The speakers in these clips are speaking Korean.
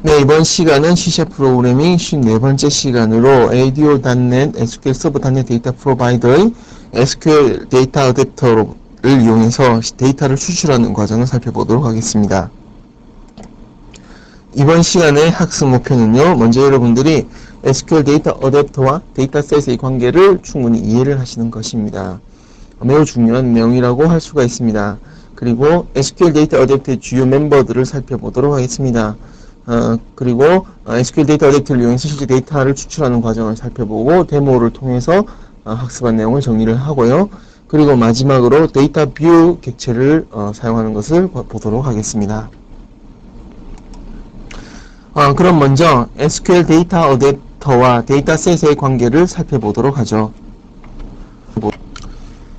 네, 이번 시간은 C# 프로그래밍 54번째 시간으로 ADO.NET SQL 서버.NET 데이터 프로바이더의 SQL 데이터 어댑터를 이용해서 데이터를 추출하는 과정을 살펴보도록 하겠습니다. 이번 시간의 학습 목표는요, 먼저 여러분들이 SQL 데이터 어댑터와 데이터셋의 관계를 충분히 이해를 하시는 것입니다. 매우 중요한 내용이라고 할 수가 있습니다. 그리고 SQL 데이터 어댑터의 주요 멤버들을 살펴보도록 하겠습니다. 그리고 SQL 데이터 어댑터를 이용해서 실제 데이터를 추출하는 과정을 살펴보고 데모를 통해서 학습한 내용을 정리를 하고요. 그리고 마지막으로 데이터 뷰 객체를 사용하는 것을 보도록 하겠습니다. 그럼 먼저 SQL 데이터 어댑터와 데이터셋의 관계를 살펴보도록 하죠.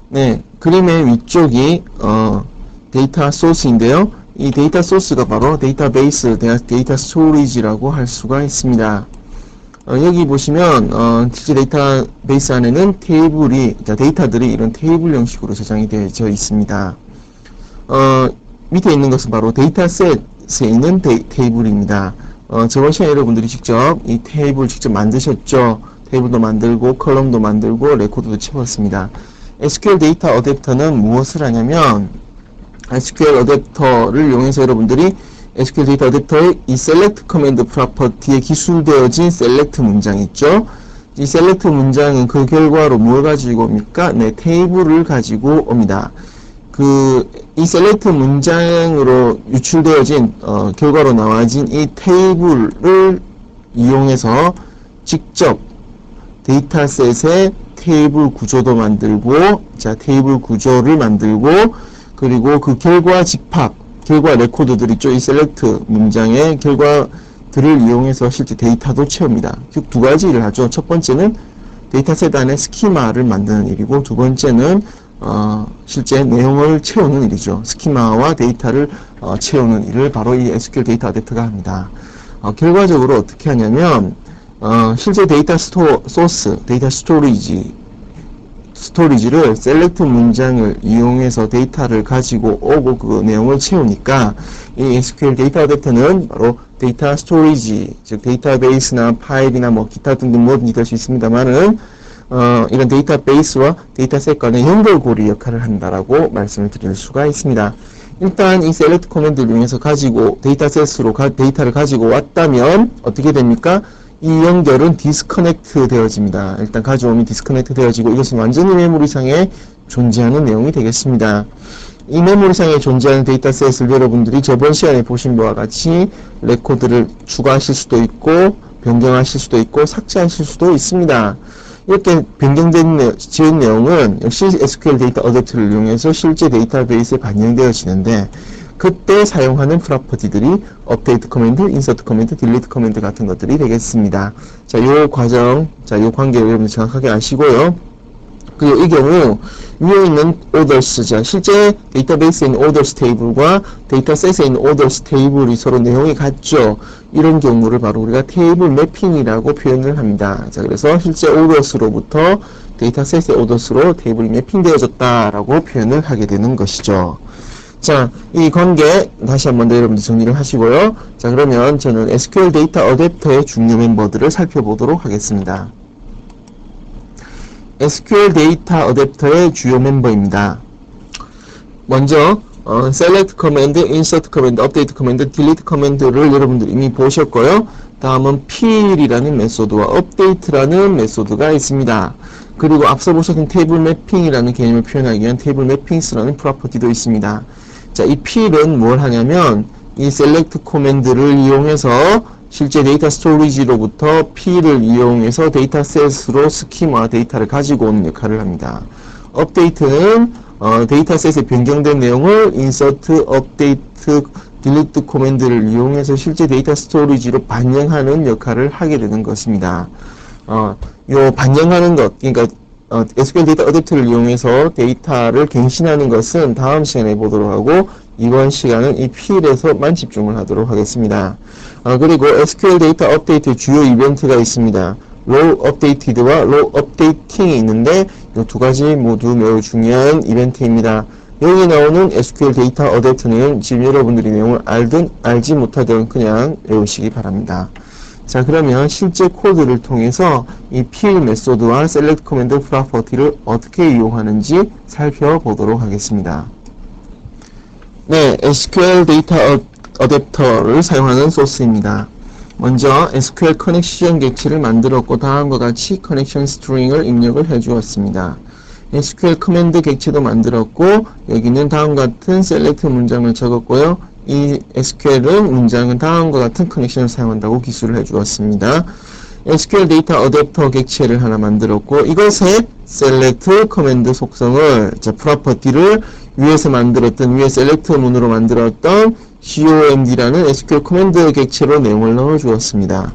네, 그림의 위쪽이 데이터 소스인데요. 이 데이터 소스가 바로 데이터베이스, 데이터 스토리지라고 할 수가 있습니다. 여기 보시면 실제 데이터베이스 안에는 데이터들이 이런 테이블 형식으로 저장이 되어 있습니다. 밑에 있는 것은 바로 데이터셋에 있는 테이블입니다. 저번 시간에 여러분들이 직접 이 테이블 직접 만드셨죠. 테이블도 만들고 컬럼도 만들고 레코드도 채웠습니다. SQL 데이터 어댑터는 무엇을 하냐면 SQL 어댑터를 이용해서 여러분들이 SQL 데이터 어댑터의 이 select command property에 기술되어진 select 문장 있죠. 이 select 문장은 그 결과로 뭘 가지고 옵니까? 네, 테이블을 가지고 옵니다. 이 select 문장으로 유출되어진 결과로 나와진 이 테이블을 이용해서 직접 데이터셋의 테이블 구조도 만들고, 테이블 구조를 만들고, 그리고 그 결과 집합, 결과 레코드들 있죠. 이 셀렉트 문장의 결과들을 이용해서 실제 데이터도 채웁니다. 즉 두 가지 일을 하죠. 첫 번째는 데이터셋 안에 스키마를 만드는 일이고, 두 번째는 실제 내용을 채우는 일이죠. 스키마와 데이터를 채우는 일을 바로 이 SQL 데이터 어댑터가 합니다. 결과적으로 어떻게 하냐면 실제 데이터 소스, 데이터 스토리지를 셀렉트 문장을 이용해서 데이터를 가지고 오고 그 내용을 채우니까 이 SQL 데이터 어댑터는 바로 데이터 스토리지, 즉 데이터베이스나 파일이나 뭐 기타 등등 뭐든지 될 수 있습니다만은 이런 데이터베이스와 데이터셋 간의 연결고리 역할을 한다라고 말씀을 드릴 수가 있습니다. 일단 이 select 커맨드를 이용해서 가지고 데이터셋으로 데이터를 가지고 왔다면 어떻게 됩니까? 이 연결은 디스커넥트 되어집니다. 일단 가져오면 디스커넥트 되어지고 이것은 완전히 메모리상에 존재하는 내용이 되겠습니다. 이 메모리상에 존재하는 데이터셋을 여러분들이 저번 시간에 보신 바와 같이 레코드를 추가하실 수도 있고 변경하실 수도 있고 삭제하실 수도 있습니다. 이렇게 변경된 지은 내용은 역시 SQL 데이터 어댑터를 이용해서 실제 데이터베이스에 반영되어지는데 그때 사용하는 프로퍼티들이 업데이트 커맨드, 인서트 커맨드, 딜리트 커맨드 같은 것들이 되겠습니다. 자, 요 과정, 요 관계를 여러분 정확하게 아시고요. 그리고 이 경우 위에 있는 orders, 실제 데이터베이스에 있는 orders 테이블과 데이터셋에 있는 orders 테이블이 서로 내용이 같죠. 이런 경우를 바로 우리가 테이블 매핑이라고 표현을 합니다. 자, 그래서 실제 orders로부터 데이터셋의 orders로 테이블이 매핑되어졌다라고 표현을 하게 되는 것이죠. 자, 이 관계 다시 한번 더 여러분들 정리를 하시고요. 자, 그러면 저는 SQL 데이터 어댑터의 중요 멤버들을 살펴보도록 하겠습니다. SQL 데이터 어댑터의 주요 멤버입니다. 먼저 select command, insert command, update command, delete command를 여러분들 이미 보셨고요. 다음은 fill이라는 메소드와 update라는 메소드가 있습니다. 그리고 앞서 보셨던 테이블 매핑이라는 개념을 표현하기 위한 테이블 매핑스라는 프로퍼티도 있습니다. 자, 이 fill은 뭘 하냐면 이 select command를 이용해서 실제 데이터 스토리지로부터 fill을 이용해서 데이터셋으로 스키마 데이터를 가지고 오는 역할을 합니다. update는 데이터셋에 변경된 내용을 insert, update, delete command를 이용해서 실제 데이터 스토리지로 반영하는 역할을 하게 되는 것입니다. 요 반영하는 것, 그러니까 SQL 데이터 어댑터를 이용해서 데이터를 갱신하는 것은 다음 시간에 보도록 하고 이번 시간은 이 fill에서만 집중을 하도록 하겠습니다. 그리고 SQL 데이터 업데이트 주요 이벤트가 있습니다. row updated와 row updating이 있는데 이 두 가지 모두 매우 중요한 이벤트입니다. 여기 나오는 SQL 데이터 어댑터는 지금 여러분들이 내용을 알든 알지 못하든 그냥 외우시기 바랍니다. 자, 그러면 실제 코드를 통해서 이 fill 메소드와 select command property를 어떻게 이용하는지 살펴보도록 하겠습니다. 네, SQL 데이터 어댑터를 사용하는 소스입니다. 먼저 SQL 커넥션 객체를 만들었고 다음과 같이 커넥션 스트링을 입력을 해주었습니다. SQL 커맨드 객체도 만들었고 여기는 다음과 같은 select 문장을 적었고요. 이 SQL은 문장은 다음과 같은 커넥션을 사용한다고 기술을 해주었습니다. SQL 데이터 어댑터 객체를 하나 만들었고 이것의 select 커맨드 속성을 property를 위에서 만들었던 위에 select 문으로 만들었던 comd라는 SQL 커맨드 객체로 내용을 넣어 주었습니다.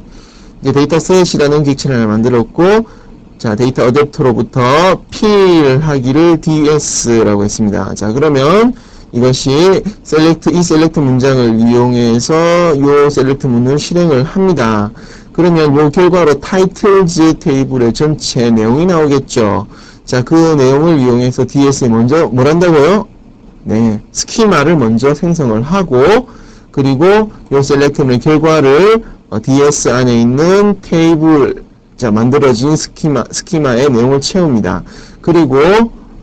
이제 데이터 셋이라는 객체를 하나 만들었고 자, 데이터 어댑터로부터 fill 하기를 ds라고 했습니다. 자, 그러면 이것이 이 select 문장을 이용해서 이 select 문을 실행을 합니다. 그러면 이 결과로 titles 테이블의 전체 내용이 나오겠죠. 자, 그 내용을 이용해서 DS에 먼저 뭘 한다고요? 네, 스키마를 먼저 생성을 하고 그리고 이 select문의 결과를 DS 안에 있는 테이블 자, 만들어진 스키마의 내용을 채웁니다. 그리고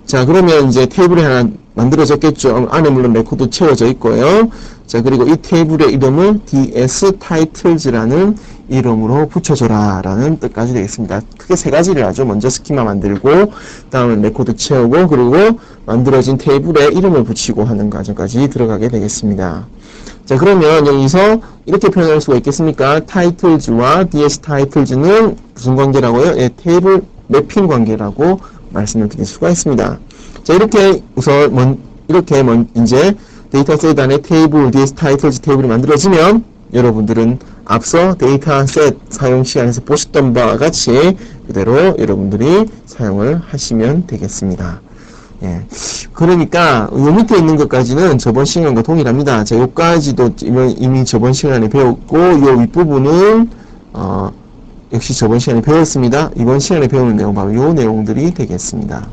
자, 그러면 이제 테이블이 하나 만들어졌겠죠. 안에 물론 레코드 채워져 있고요. 자, 그리고 이 테이블의 이름을 ds-titles라는 이름으로 붙여줘라 라는 뜻까지 되겠습니다. 크게 세 가지를 하죠. 먼저 스키마 만들고 다음에 레코드 채우고 그리고 만들어진 테이블에 이름을 붙이고 하는 과정까지 들어가게 되겠습니다. 자, 그러면 여기서 이렇게 표현할 수가 있겠습니까? titles와 ds-titles는 무슨 관계라고요? 예, 테이블 매핑 관계라고 말씀을 드릴 수가 있습니다. 자, 이렇게 우선 이제 데이터셋 안에 테이블, ds-titles 테이블이 만들어지면 여러분들은 앞서 데이터셋 사용 시간에서 보셨던 바와 같이 그대로 여러분들이 사용을 하시면 되겠습니다. 예. 그러니까 요 밑에 있는 것까지는 저번 시간과 동일합니다. 자, 요까지도 이미 저번 시간에 배웠고 요 윗부분은 역시 저번 시간에 배웠습니다. 이번 시간에 배우는 내용 바로 요 내용들이 되겠습니다.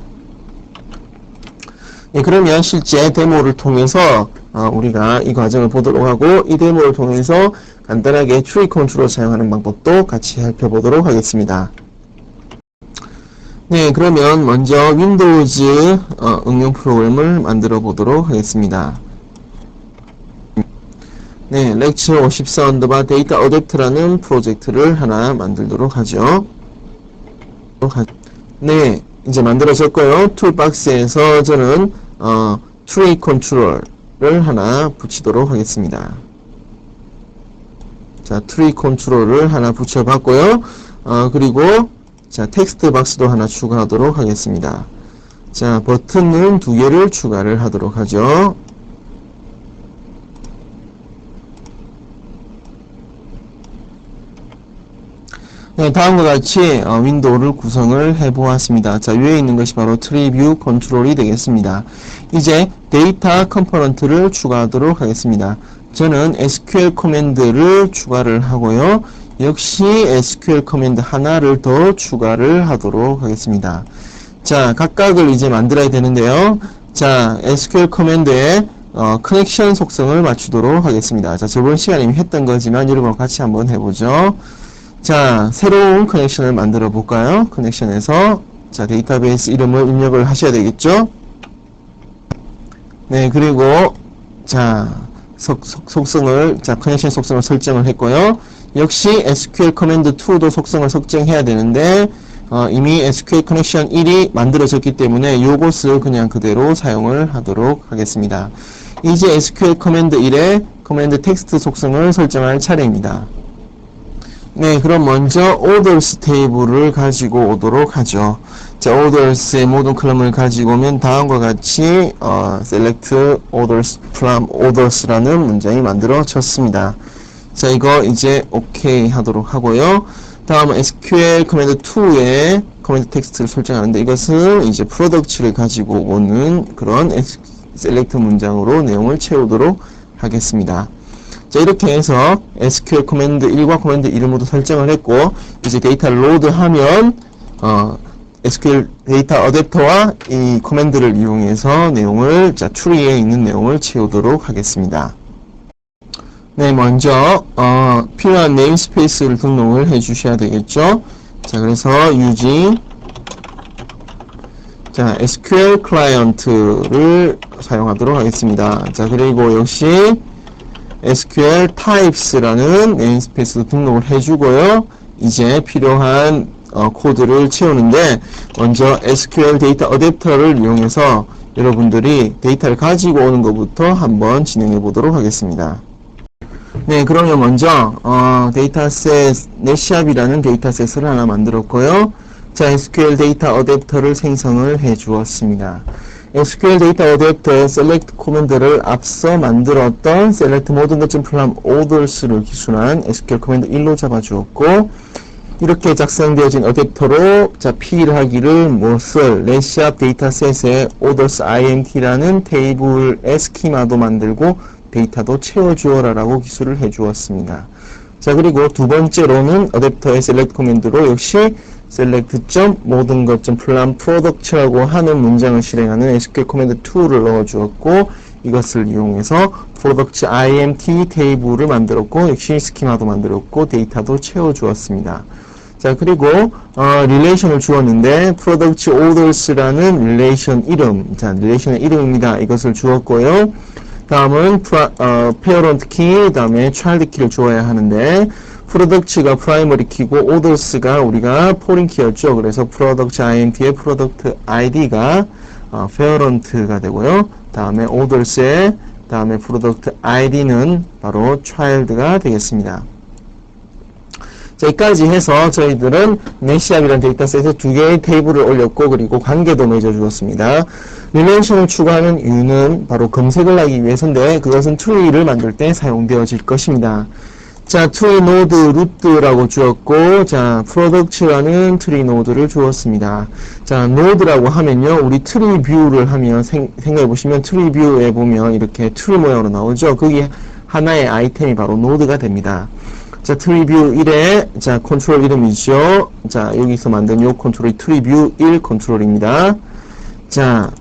예, 그러면 실제 데모를 통해서 우리가 이 과정을 보도록 하고 이 데모를 통해서 간단하게 트리 컨트롤 사용하는 방법도 같이 살펴보도록 하겠습니다. 네, 그러면 먼저 윈도우즈 응용 프로그램을 만들어 보도록 하겠습니다. 네, 렉처 54 언더바 데이터 어댑터라는 프로젝트를 하나 만들도록 하죠. 네, 이제 만들어졌고요. 툴박스에서 저는 트리 컨트롤을 하나 붙이도록 하겠습니다. 자, 트리 컨트롤을 하나 붙여봤고요. 그리고 자, 텍스트 박스도 하나 추가하도록 하겠습니다. 자, 버튼은 2개를 추가를 하도록 하죠. 네, 다음과 같이 윈도우를 구성을 해보았습니다. 자, 위에 있는 것이 바로 트리 뷰 컨트롤이 되겠습니다. 이제 데이터 컴포넌트를 추가하도록 하겠습니다. 저는 SQL 커맨드를 추가를 하고요. 역시 SQL 커맨드 하나를 더 추가를 하도록 하겠습니다. 자, 각각을 이제 만들어야 되는데요. 자, SQL 커맨드에 커넥션 속성을 맞추도록 하겠습니다. 자, 저번 시간에 이미 했던 거지만 여러분과 같이 한번 해보죠. 자, 새로운 커넥션을 만들어 볼까요? 커넥션에서 자, 데이터베이스 이름을 입력을 하셔야 되겠죠? 네, 그리고 자, 속성을 자, 커넥션 속성을 설정을 했고요. 역시 SQL 커맨드 2도 속성을 설정해야 되는데 이미 SQL 커넥션 1이 만들어졌기 때문에 이것을 그냥 그대로 사용을 하도록 하겠습니다. 이제 SQL 커맨드 1의 커맨드 텍스트 속성을 설정할 차례입니다. 네, 그럼 먼저 orders 테이블을 가지고 오도록 하죠. 자, orders의 모든 컬럼을 가지고 오면 다음과 같이 select orders from orders라는 문장이 만들어졌습니다. 자, 이거 이제 OK 하도록 하고요. 다음은 SQL 커맨드 2의 커맨드 텍스트를 설정하는데 이것은 이제 product를 가지고 오는 그런 select 문장으로 내용을 채우도록 하겠습니다. 자, 이렇게 해서 SQL 커맨드 1과 커맨드 2를 모두 설정을 했고 이제 데이터를 로드하면 SQL 데이터 어댑터와 이 커맨드를 이용해서 내용을, 자, 트리에 있는 내용을 채우도록 하겠습니다. 네, 먼저, 필요한 네임스페이스를 등록을 해 주셔야 되겠죠. 자, 그래서 using, 자, SQL 클라이언트를 사용하도록 하겠습니다. 자, 그리고 역시 SQL types라는 네임스페이스도 등록을 해주고요. 이제 필요한 코드를 채우는데, 먼저 SQL 데이터 어댑터를 이용해서 여러분들이 데이터를 가지고 오는 것부터 한번 진행해 보도록 하겠습니다. 네, 그러면 먼저 데이터셋 넷샵이라는 데이터셋을 하나 만들었고요. 자, SQL 데이터 어댑터를 생성을 해 주었습니다. SQL 데이터 어댑터의 select 코맨드를 앞서 만들었던 select 모든 것좀 플럼 orders를 기술한 SQL 코맨드 1로 잡아주었고, 이렇게 작성되어진 어댑터로, 자, 필요하기를 무엇을 넷샵 데이터셋에 orders imt라는 테이블의 스키마도 만들고 데이터도 채워주어라 라고 기술을 해주었습니다. 자, 그리고 두 번째로는 어댑터의 select 코맨드로 역시 select 모든 것 플럼 product라고 하는 문장을 실행하는 SQL 코맨드 2를 넣어주었고, 이것을 이용해서 product imt 테이블을 만들었고, 역시 스키마도 만들었고, 데이터도 채워주었습니다. 자, 그리고 릴레이션을 주었는데 product orders라는 릴레이션 이름, 자, 릴레이션의 이름입니다. 이것을 주었고요. 다음은 parent key, 다음에 child key를 주어야 하는데, product가 primary key고 orders가 우리가 foreign key였죠. 그래서 product imt의 product id가 parent가 되고요. 다음에 orders의 다음에 product id는 바로 child가 되겠습니다. 자, 여기까지 해서 저희들은 넷샵이라는 데이터셋에 두 개의 테이블을 올렸고, 그리고 관계도 맺어주었습니다. 릴레이션을 추가하는 이유는 바로 검색을 하기 위해서인데, 그것은 트리를 만들 때 사용되어질 것입니다. 자, 트리 노드 루트라고 주었고, 자, 프로덕트라는 트리 노드를 주었습니다. 자, 노드라고 하면요, 우리 트리 뷰를 하면 생각해 보시면 트리 뷰에 보면 이렇게 틀 모양으로 나오죠. 거기 하나의 아이템이 바로 노드가 됩니다. 자, 트리뷰 1의, 자, 컨트롤 이름이죠. 자, 여기서 만든 요 컨트롤이 트리뷰 1 컨트롤입니다. 자,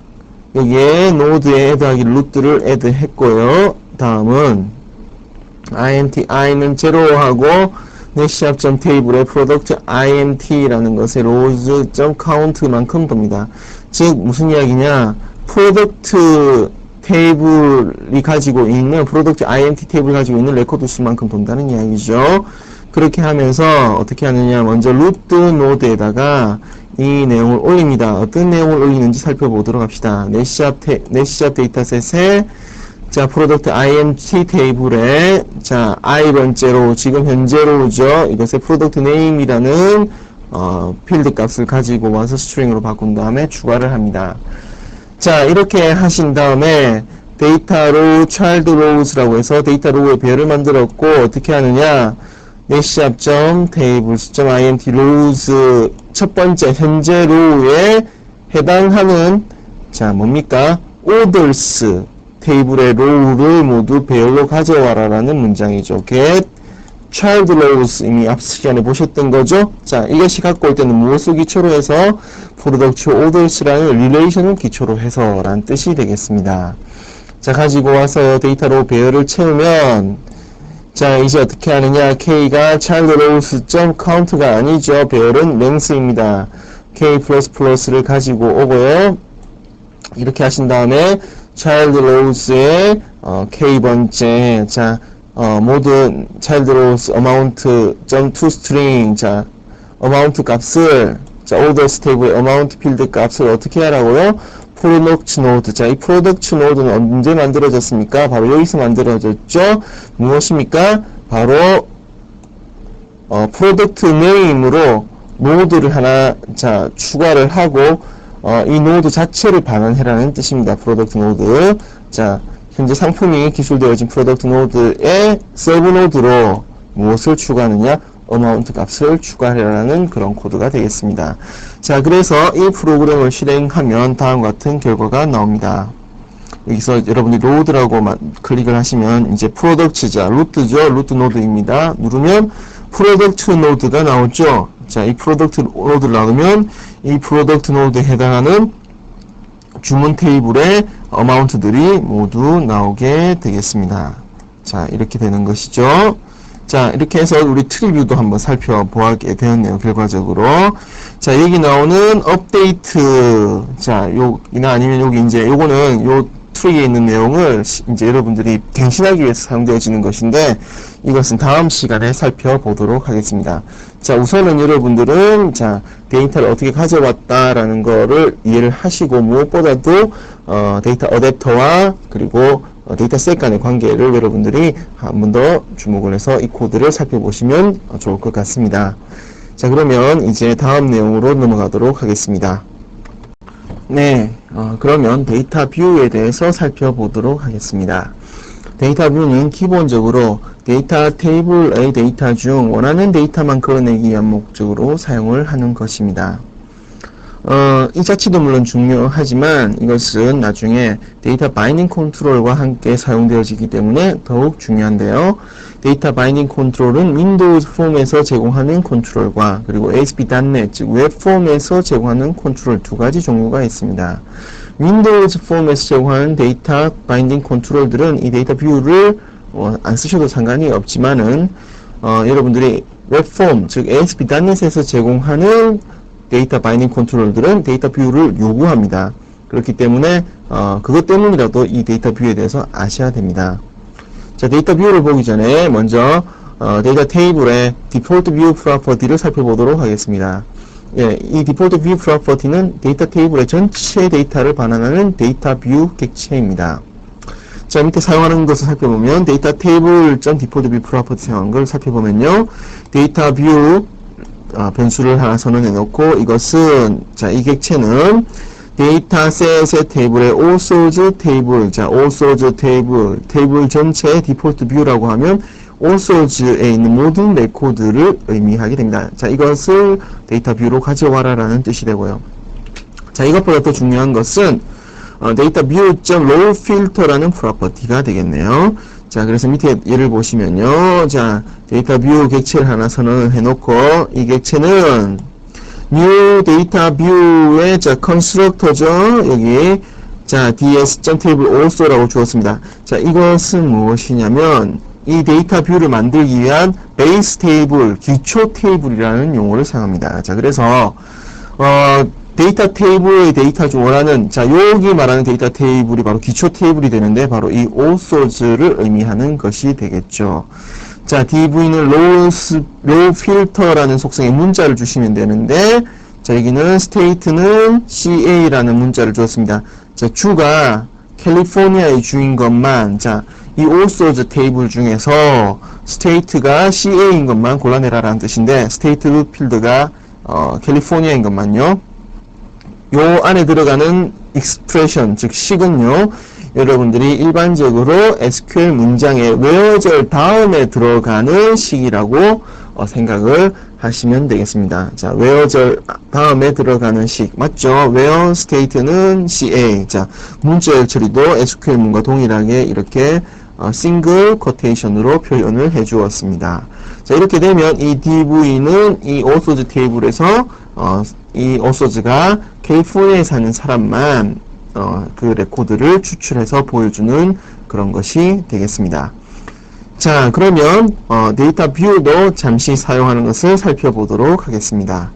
여기에 노드에 애드하기 루트를 애드했고요. 다음은, imt는 제로하고, 넷샵.테이블의 product imt라는 것의 rows.count만큼 돕니다. 즉, 무슨 이야기냐, 프로덕트 테이블이 가지고 있는 프로덕트 IMT 테이블이 가지고 있는 레코드 수만큼 돈다는 이야기죠. 그렇게 하면서 어떻게 하느냐, 먼저 루트 노드에다가 이 내용을 올립니다. 어떤 내용을 올리는지 살펴보도록 합시다. 넷샵 데이터셋에 자, 프로덕트 IMT 테이블에 자, i번째로 지금 현재 로우죠. 이것의 프로덕트 네임이라는 필드 값을 가지고 와서 스트링으로 바꾼 다음에 추가를 합니다. 자, 이렇게 하신 다음에 데이터 로우 차일드 로우스라고 해서 데이터 로우의 배열을 만들었고, 어떻게 하느냐, 넷샵.tables.imt 로우스 첫 번째 현재 로우에 해당하는, 자, 뭡니까, orders 테이블의 로우를 모두 배열로 가져와라 라는 문장이죠. get child rows, 이미 앞 시간에 보셨던 거죠. 자, 이것이 갖고 올 때는 무엇을 기초로 해서 product orders라는 릴레이션을 기초로 해서 라는 뜻이 되겠습니다. 자, 가지고 와서 데이터로 배열을 채우면, 자, 이제 어떻게 하느냐, k가 child rows.count가 아니죠. 배열은 length입니다. k++를 가지고 오고요. 이렇게 하신 다음에 child rows의 k번째, 자, 모든 child rows amount toString, 자, amount 값을, 자, orders 테이블의 amount 필드 값을 어떻게 하라고요? product node. 자, 이 product node는 언제 만들어졌습니까? 바로 여기서 만들어졌죠? 무엇입니까? 바로, product name으로 노드를 하나, 자, 추가를 하고, 이 노드 자체를 반환해라는 뜻입니다. product node. 자, 현재 상품이 기술되어진 프로덕트 노드에 서브 노드로 무엇을 추가하느냐? amount 값을 추가하라는 그런 코드가 되겠습니다. 자, 그래서 이 프로그램을 실행하면 다음과 같은 결과가 나옵니다. 여기서 여러분이 로드라고 클릭을 하시면 이제 프로덕트자, 루트죠. 루트 노드입니다. 누르면 프로덕트 노드가 나오죠. 자, 이 프로덕트 노드를 나오면 이 프로덕트 노드에 해당하는 주문 테이블의 어마운트들이 모두 나오게 되겠습니다. 자, 이렇게 되는 것이죠. 자, 이렇게 해서 우리 트리뷰도 한번 살펴보게 되었네요, 결과적으로. 자, 여기 나오는 업데이트. 자, 여기나 아니면 여기 이제 요거는 요 트리에 있는 내용을 이제 여러분들이 갱신하기 위해서 사용되어지는 것인데, 이것은 다음 시간에 살펴보도록 하겠습니다. 자, 우선은 여러분들은, 자, 데이터를 어떻게 가져왔다라는 거를 이해를 하시고, 무엇보다도, 데이터 어댑터와 그리고 데이터 셋 간의 관계를 여러분들이 한 번 더 주목을 해서 이 코드를 살펴보시면 좋을 것 같습니다. 자, 그러면 이제 다음 내용으로 넘어가도록 하겠습니다. 네, 그러면 데이터 뷰에 대해서 살펴보도록 하겠습니다. 데이터 뷰는 기본적으로 데이터 테이블의 데이터 중 원하는 데이터만 끌어내기 위한 목적으로 사용을 하는 것입니다. 이 자체도 물론 중요하지만 이것은 나중에 데이터 바이닝 컨트롤과 함께 사용되어지기 때문에 더욱 중요한데요. 데이터 바이닝 컨트롤은 윈도우즈 폼에서 제공하는 컨트롤과 그리고 ASP.NET, 즉 웹 폼에서 제공하는 컨트롤 두 가지 종류가 있습니다. 윈도우즈 폼에서 제공하는 데이터 바인딩 컨트롤들은 이 데이터 뷰를 안 쓰셔도 상관이 없지만은 여러분들이 웹 폼, 즉 ASP.NET에서 제공하는 데이터 바이닝 컨트롤들은 데이터 뷰를 요구합니다. 그렇기 때문에 그것 때문이라도 이 데이터 뷰에 대해서 아셔야 됩니다. 자, 데이터 뷰를 보기 전에 먼저 데이터 테이블의 디폴트 뷰 프로퍼티를 살펴보도록 하겠습니다. 예, 이 디폴트 뷰 프로퍼티는 데이터 테이블의 전체 데이터를 반환하는 데이터 뷰 객체입니다. 자, 밑에 사용하는 것을 살펴보면 데이터 테이블 디폴트 뷰 프로퍼티 사용한 걸 살펴보면요. 데이터 뷰 변수를 하나 선언해 놓고 이것은 자, 이 객체는 데이터셋의 테이블의 all source 테이블, 자, all source 테이블 전체의 디폴트 뷰라고 하면 all source에 있는 모든 레코드를 의미하게 됩니다. 자, 이것을 데이터 뷰로 가져와라 라는 뜻이 되고요. 자, 이것보다 더 중요한 것은 데이터 뷰.row filter라는 프로퍼티가 되겠네요. 자, 그래서 밑에 예를 보시면요. 자, 데이터 뷰 객체를 하나 선언을 해놓고 이 객체는 new 데이터 뷰의 자, constructor죠. 여기 자, ds.table also라고 주었습니다. 자, 이것은 무엇이냐면 이 데이터 뷰를 만들기 위한 베이스 테이블, 기초 테이블이라는 용어를 사용합니다. 자, 그래서 데이터 테이블의 데이터 중 원하는, 자, 여기 말하는 데이터 테이블이 바로 기초 테이블이 되는데, 바로 이 all source를 의미하는 것이 되겠죠. 자, dv는 row filter라는 속성의 문자를 주시면 되는데, 자, 여기는 state는 ca라는 문자를 주었습니다. 자, 주가 캘리포니아의 주인 것만, 자, 이 all source 테이블 중에서 state가 ca인 것만 골라내라라는 뜻인데, state 필드가 캘리포니아인 것만요. 요 안에 들어가는 expression, 즉 식은요, 여러분들이 일반적으로 SQL 문장의 where절 다음에 들어가는 식이라고 생각을 하시면 되겠습니다. 자, where절 다음에 들어가는 식 맞죠? where state는 CA. 자, 문자열 처리도 SQL 문과 동일하게 이렇게 싱글 쿼테이션으로 표현을 해 주었습니다. 자, 이렇게 되면 이 DV는 이 all-source 테이블에서 이 all-source가 캘리포니아에 사는 사람만 그 레코드를 추출해서 보여주는 그런 것이 되겠습니다. 자, 그러면 데이터 뷰도 잠시 사용하는 것을 살펴보도록 하겠습니다.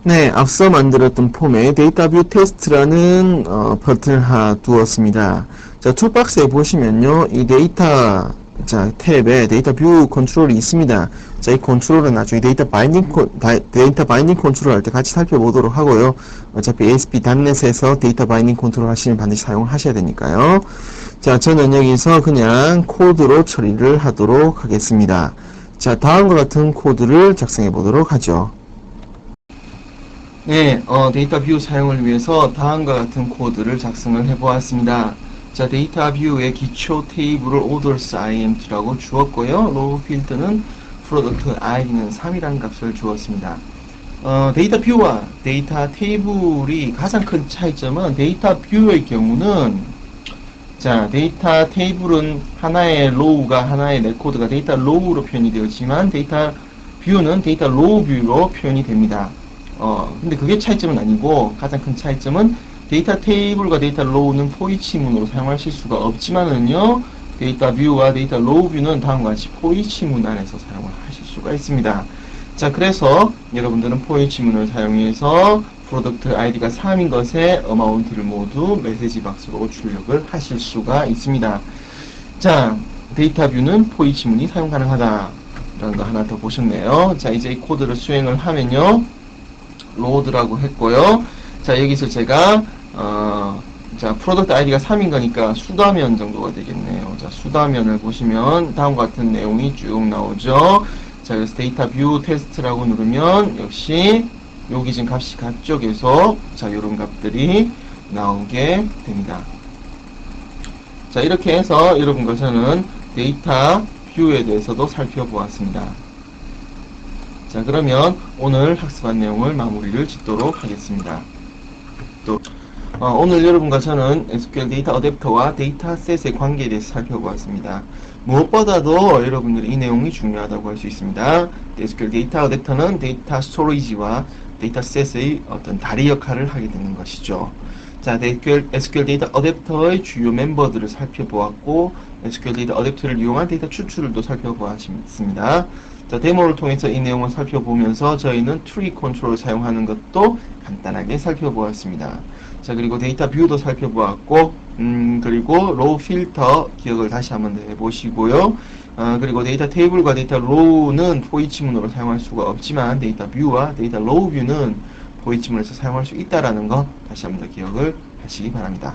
네, 앞서 만들었던 폼에 데이터 뷰 테스트라는 버튼을 하나 두었습니다. 자, 툴박스에 보시면요, 이 데이터 탭에 데이터 뷰 컨트롤이 있습니다. 자, 이 컨트롤은 나중에 데이터 바인딩 컨트롤 할 때 같이 살펴보도록 하고요. 어차피 ASP.NET에서 데이터 바인딩 컨트롤 하시면 반드시 사용하셔야 되니까요. 자, 저는 여기서 그냥 코드로 처리를 하도록 하겠습니다. 자, 다음과 같은 코드를 작성해 보도록 하죠. 네, 데이터 뷰 사용을 위해서 다음과 같은 코드를 작성을 해 보았습니다. 자, 데이터 뷰의 기초 테이블을 orders imt라고 주었고요. row 필드는 product id는 3이라는 값을 주었습니다. 데이터 뷰와 데이터 테이블이 가장 큰 차이점은 데이터 뷰의 경우는 자, 데이터 테이블은 하나의 row가 하나의 레코드가 데이터 row로 표현이 되었지만 데이터 뷰는 데이터 row 뷰로 표현이 됩니다. 근데 그게 차이점은 아니고 가장 큰 차이점은 데이터 테이블과 데이터 로우는 포이치문으로 사용하실 수가 없지만은요, 데이터 뷰와 데이터 로우 뷰는 다음과 같이 포이치문 안에서 사용을 하실 수가 있습니다. 자, 그래서 여러분들은 포이치문을 사용해서 프로덕트 아이디가 3인 것에 어마운트를 모두 메시지 박스로 출력을 하실 수가 있습니다. 자, 데이터 뷰는 포이치문이 사용 가능하다 라는 거 하나 더 보셨네요. 자, 이제 이 코드를 수행을 하면요, 로드라고 했고요. 자, 여기서 제가 자, 프로덕트 아이디가 3인 거니까 수다면 정도가 되겠네요. 자, 수다면을 보시면 다음과 같은 내용이 쭉 나오죠. 자, 그래서 데이터 뷰 테스트라고 누르면 역시 여기 지금 값이 같죠. 계속 자, 이런 값들이 나오게 됩니다. 자, 이렇게 해서 여러분과 저는 데이터 뷰에 대해서도 살펴보았습니다. 자, 그러면 오늘 학습한 내용을 마무리를 짓도록 하겠습니다. 또 오늘 여러분과 저는 SQL 데이터 어댑터와 데이터셋의 관계에 대해서 살펴보았습니다. 무엇보다도 여러분들이 이 내용이 중요하다고 할 수 있습니다. SQL 데이터 어댑터는 데이터 스토리지와 데이터셋의 어떤 다리 역할을 하게 되는 것이죠. 자, SQL 데이터 어댑터의 주요 멤버들을 살펴보았고, SQL 데이터 어댑터를 이용한 데이터 추출을 또 살펴보았습니다. 자, 데모를 통해서 이 내용을 살펴보면서 저희는 트리 컨트롤을 사용하는 것도 간단하게 살펴보았습니다. 자, 그리고 데이터 뷰도 살펴보았고, 그리고 로우 필터 기억을 다시 한번 더 해보시고요. 그리고 데이터 테이블과 데이터 로우는 포이치문으로 사용할 수가 없지만 데이터 뷰와 데이터 로우 뷰는 포이치문에서 사용할 수 있다라는 거 다시 한번 더 기억을 하시기 바랍니다.